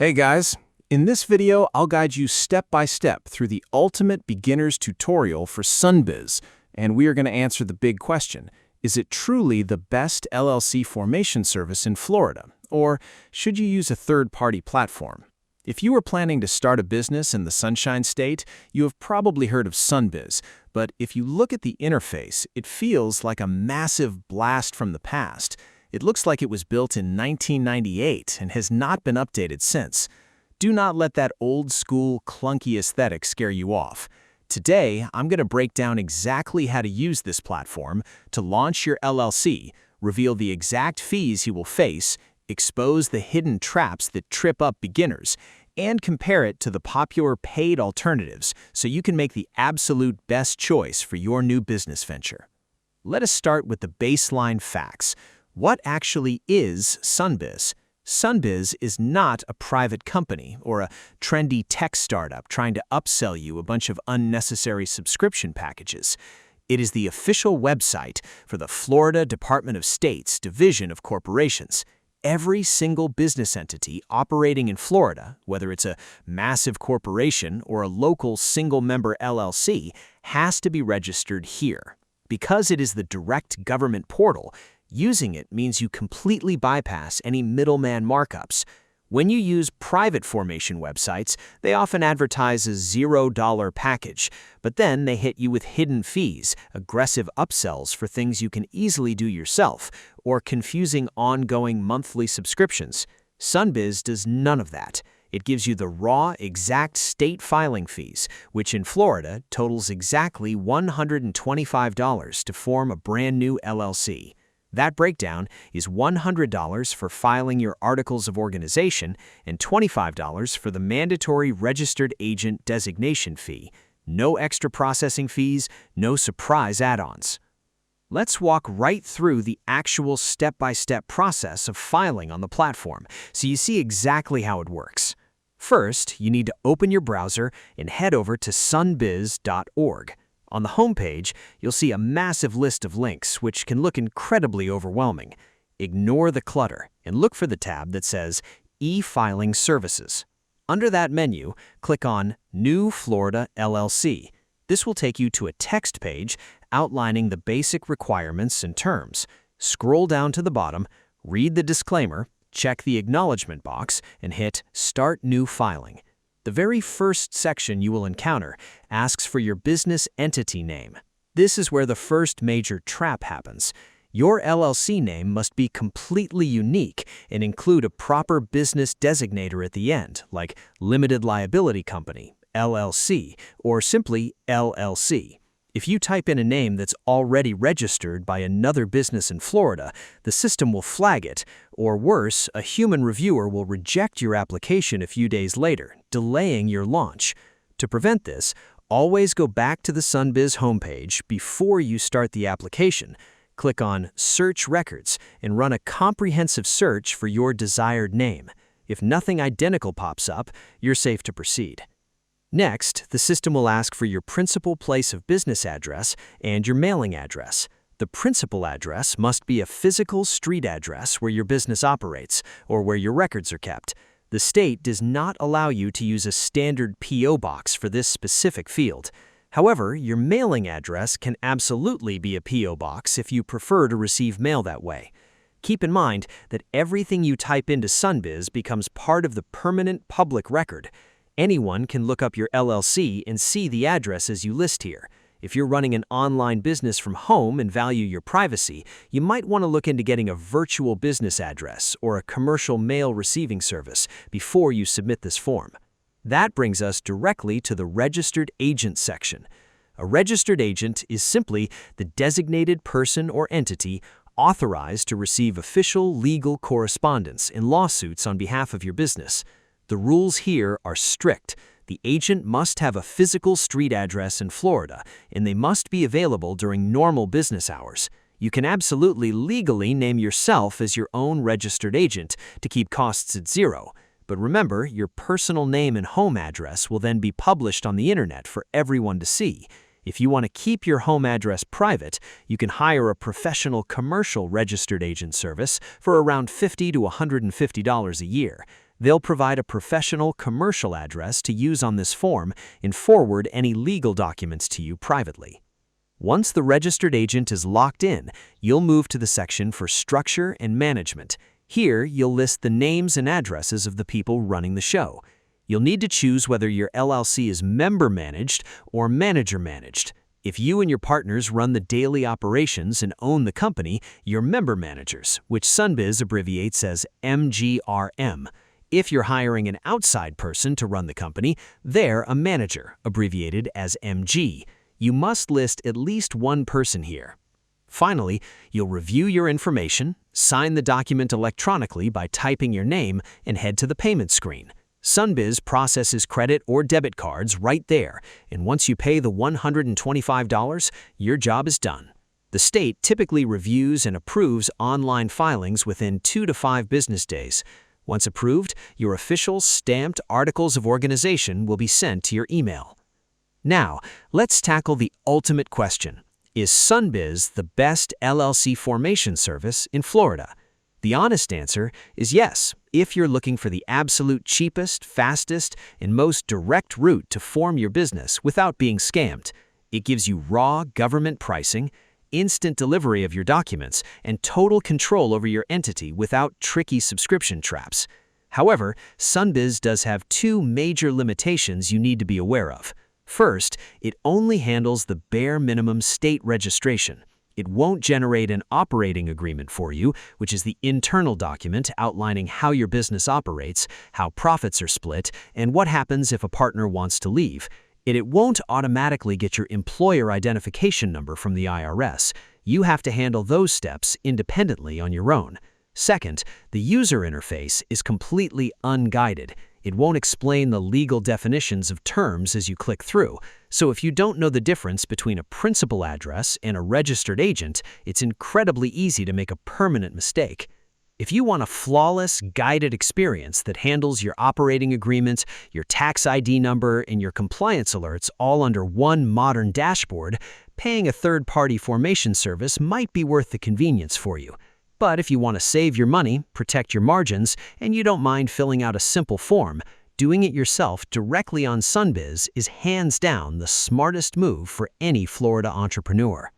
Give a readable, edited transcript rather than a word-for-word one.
Hey guys, in this video I'll guide you step by step through the ultimate beginner's tutorial for Sunbiz, and we are going to answer the big question: is it truly the best LLC formation service in Florida, or should you use a third-party platform? If you are planning to start a business in the Sunshine State, you have probably heard of Sunbiz, but if you look at the interface, it feels like a massive blast from the past. It looks like it was built in 1998 and has not been updated since. Do not let that old-school, clunky aesthetic scare you off. Today, I'm going to break down exactly how to use this platform to launch your LLC, reveal the exact fees you will face, expose the hidden traps that trip up beginners, and compare it to the popular paid alternatives so you can make the absolute best choice for your new business venture. Let us start with the baseline facts. What actually is Sunbiz? Sunbiz is not a private company or a trendy tech startup trying to upsell you a bunch of unnecessary subscription packages. It is the official website for the Florida Department of State's Division of Corporations. Every single business entity operating in Florida, whether it's a massive corporation or a local single-member LLC, has to be registered here. Because it is the direct government portal, using it means you completely bypass any middleman markups. When you use private formation websites, they often advertise a $0 package, but then they hit you with hidden fees, aggressive upsells for things you can easily do yourself, or confusing ongoing monthly subscriptions. Sunbiz does none of that. It gives you the raw, exact state filing fees, which in Florida totals exactly $125 to form a brand new LLC. That breakdown is $100 for filing your articles of organization and $25 for the mandatory registered agent designation fee. No extra processing fees, no surprise add-ons. Let's walk right through the actual step-by-step process of filing on the platform so you see exactly how it works. First, you need to open your browser and head over to sunbiz.org. On the homepage, you'll see a massive list of links, which can look incredibly overwhelming. Ignore the clutter and look for the tab that says E-Filing Services. Under that menu, click on New Florida LLC. This will take you to a text page outlining the basic requirements and terms. Scroll down to the bottom, read the disclaimer, check the acknowledgement box, and hit Start New Filing. The very first section you will encounter asks for your business entity name. This is where the first major trap happens. Your LLC name must be completely unique and include a proper business designator at the end, like Limited Liability Company, LLC, or simply LLC. If you type in a name that's already registered by another business in Florida, the system will flag it, or worse, a human reviewer will reject your application a few days later, delaying your launch. To prevent this, always go back to the Sunbiz homepage before you start the application. Click on Search Records and run a comprehensive search for your desired name. If nothing identical pops up, you're safe to proceed. Next, the system will ask for your principal place of business address and your mailing address. The principal address must be a physical street address where your business operates or where your records are kept. The state does not allow you to use a standard P.O. box for this specific field. However, your mailing address can absolutely be a P.O. box if you prefer to receive mail that way. Keep in mind that everything you type into Sunbiz becomes part of the permanent public record. Anyone can look up your LLC and see the addresses you list here. If you're running an online business from home and value your privacy, you might want to look into getting a virtual business address or a commercial mail receiving service before you submit this form. That brings us directly to the registered agent section. A registered agent is simply the designated person or entity authorized to receive official legal correspondence in lawsuits on behalf of your business. The rules here are strict. The agent must have a physical street address in Florida, and they must be available during normal business hours. You can absolutely legally name yourself as your own registered agent to keep costs at zero. But remember, your personal name and home address will then be published on the internet for everyone to see. If you want to keep your home address private, you can hire a professional commercial registered agent service for around $50 to $150 a year. They'll provide a professional commercial address to use on this form and forward any legal documents to you privately. Once the registered agent is locked in, you'll move to the section for Structure and Management. Here, you'll list the names and addresses of the people running the show. You'll need to choose whether your LLC is member-managed or manager-managed. If you and your partners run the daily operations and own the company, you're member managers, which Sunbiz abbreviates as MGRM. If you're hiring an outside person to run the company, they're a manager, abbreviated as MG. You must list at least one person here. Finally, you'll review your information, sign the document electronically by typing your name, and head to the payment screen. Sunbiz processes credit or debit cards right there, and once you pay the $125, your job is done. The state typically reviews and approves online filings within 2 to 5 business days. Once approved, your official stamped articles of organization will be sent to your email. Now, let's tackle the ultimate question. Is Sunbiz the best LLC formation service in Florida? The honest answer is yes, if you're looking for the absolute cheapest, fastest, and most direct route to form your business without being scammed. It gives you raw government pricing, instant delivery of your documents, and total control over your entity without tricky subscription traps. However, Sunbiz does have 2 major limitations you need to be aware of. First, it only handles the bare minimum state registration. It won't generate an operating agreement for you, which is the internal document outlining how your business operates, how profits are split, and what happens if a partner wants to leave. It won't automatically get your employer identification number from the IRS. You have to handle those steps independently on your own. Second, the user interface is completely unguided. It won't explain the legal definitions of terms as you click through. So if you don't know the difference between a principal address and a registered agent, it's incredibly easy to make a permanent mistake. If you want a flawless, guided experience that handles your operating agreement, your tax ID number, and your compliance alerts all under one modern dashboard, paying a third-party formation service might be worth the convenience for you. But if you want to save your money, protect your margins, and you don't mind filling out a simple form, doing it yourself directly on Sunbiz is hands down the smartest move for any Florida entrepreneur.